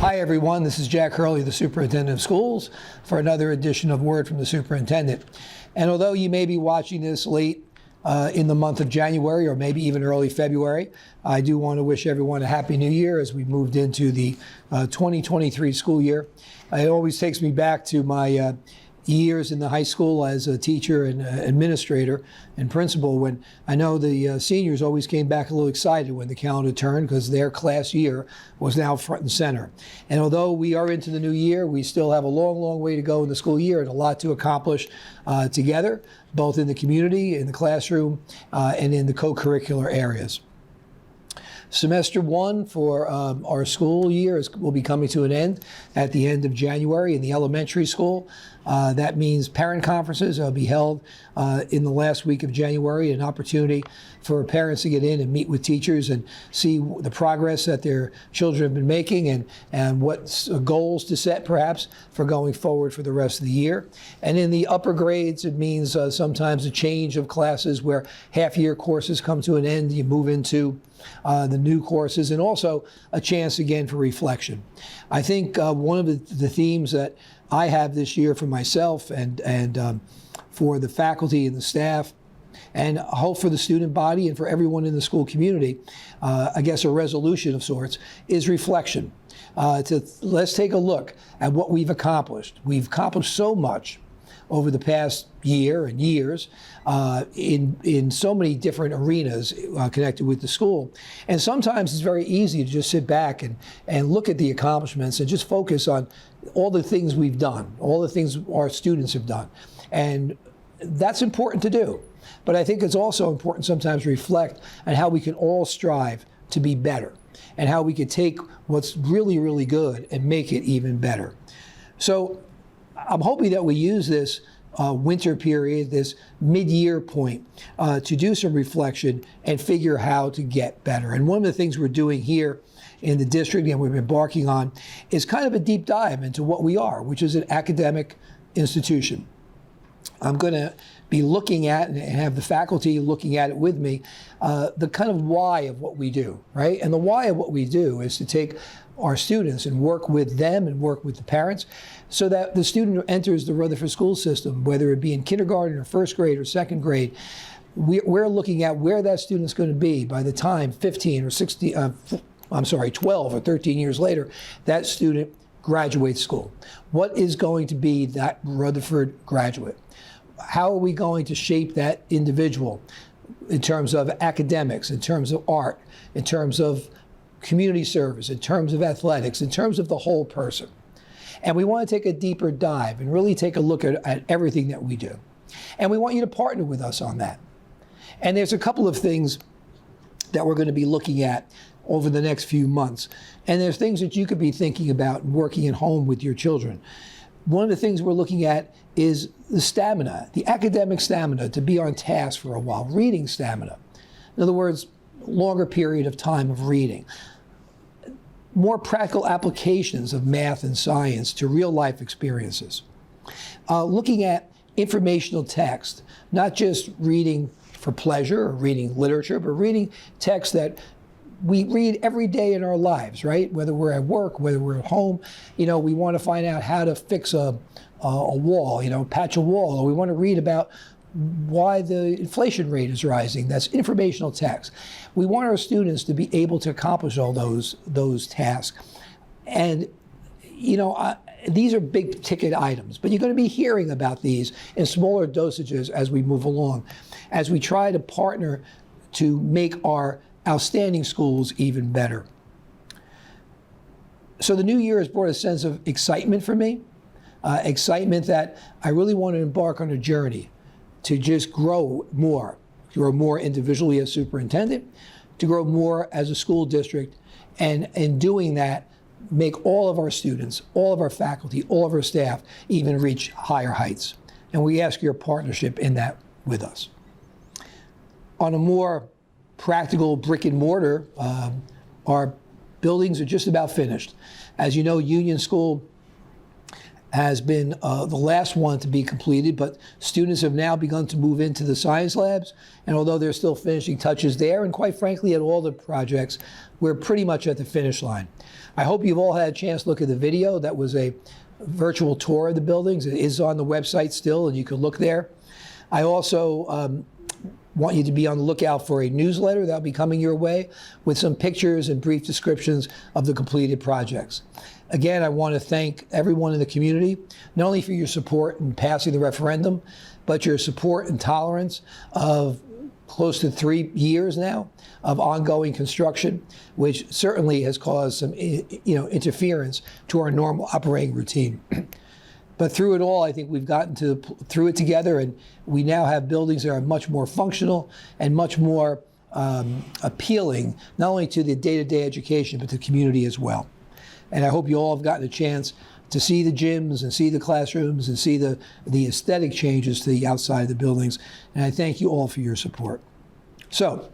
Hi everyone, this is Jack Hurley, the Superintendent of Schools, for another edition of Word from the Superintendent. And although you may be watching this late in the month of January or maybe even early February, I do want to wish everyone a Happy New Year as we moved into the 2023 school year. It always takes me back to my years in the high school as a teacher and administrator and principal, when I know the seniors always came back a little excited when the calendar turned because their class year was now front and center. And although we are into the new year, we still have a long, long way to go in the school year and a lot to accomplish together, both in the community, in the classroom, and in the co-curricular areas. Semester one for our school year will be coming to an end at the end of January in the elementary school. That means parent conferences will be held in the last week of January, an opportunity for parents to get in and meet with teachers and see the progress that their children have been making and what goals to set perhaps for going forward for the rest of the year. And in the upper grades, it means sometimes a change of classes where half-year courses come to an end, you move into the new courses, and also a chance again for reflection. I think one of the themes that I have this year for myself and for the faculty and the staff, and I hope for the student body and for everyone in the school community, I guess a resolution of sorts, is reflection. Let's take a look at what we've accomplished. We've accomplished so much over the past year and years in so many different arenas connected with the school. And sometimes it's very easy to just sit back and look at the accomplishments and just focus on all the things we've done, all the things our students have done. And that's important to do. But I think it's also important sometimes to reflect on how we can all strive to be better and how we could take what's really, really good and make it even better. So I'm hoping that we use this winter period, this mid-year point, to do some reflection and figure how to get better. And one of the things we're doing here in the district and we've been embarking on is kind of a deep dive into what we are, which is an academic institution. I'm going to be looking at and have the faculty looking at it with me, the kind of why of what we do, right? And the why of what we do is to take our students and work with them and work with the parents so that the student who enters the Rutherford school system, whether it be in kindergarten or first grade or second grade, we're looking at where that student's going to be by the time 12 or 13 years later, that student graduates school. What is going to be that Rutherford graduate? How are we going to shape that individual in terms of academics, in terms of art, in terms of community service, in terms of athletics, in terms of the whole person? And we want to take a deeper dive and really take a look at everything that we do. And we want you to partner with us on that. And there's a couple of things that we're going to be looking at over the next few months. And there's things that you could be thinking about working at home with your children. One of the things we're looking at is the stamina, the academic stamina to be on task for a while, reading stamina. In other words, longer period of time of reading. More practical applications of math and science to real life experiences. Looking at informational text, not just reading for pleasure or reading literature, but reading text that we read every day in our lives, right? Whether we're at work, whether we're at home, we want to find out how to fix a wall, patch a wall, or we want to read about why the inflation rate is rising. That's informational text. We want our students to be able to accomplish all those tasks. And, these are big ticket items, but you're going to be hearing about these in smaller dosages as we move along, as we try to partner to make our outstanding schools even better. So the new year has brought a sense of excitement for me, excitement that I really want to embark on a journey to just grow more individually as superintendent, to grow more as a school district, and in doing that, make all of our students, all of our faculty, all of our staff even reach higher heights. And we ask your partnership in that with us. On a more practical brick and mortar, our buildings are just about finished. As you know, Union School has been the last one to be completed, but students have now begun to move into the science labs. And although they're still finishing touches there, and quite frankly, at all the projects, we're pretty much at the finish line. I hope you've all had a chance to look at the video. That was a virtual tour of the buildings. It is on the website still, and you can look there. I also want you to be on the lookout for a newsletter that'll be coming your way with some pictures and brief descriptions of the completed projects. Again, I want to thank everyone in the community, not only for your support in passing the referendum, but your support and tolerance of close to 3 years now of ongoing construction, which certainly has caused some interference to our normal operating routine. But through it all, I think we've gotten through it together, and we now have buildings that are much more functional and much more appealing, not only to the day-to-day education, but to the community as well. And I hope you all have gotten a chance to see the gyms and see the classrooms and see the aesthetic changes to the outside of the buildings. And I thank you all for your support. So,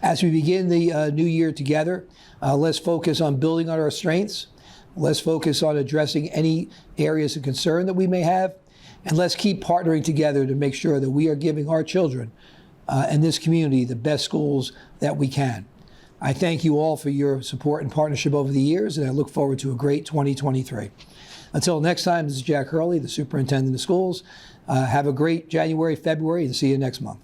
as we begin the new year together, let's focus on building on our strengths. Let's focus on addressing any areas of concern that we may have. And let's keep partnering together to make sure that we are giving our children and this community the best schools that we can. I thank you all for your support and partnership over the years, and I look forward to a great 2023. Until next time, this is Jack Hurley, the Superintendent of Schools. Have a great January, February, and see you next month.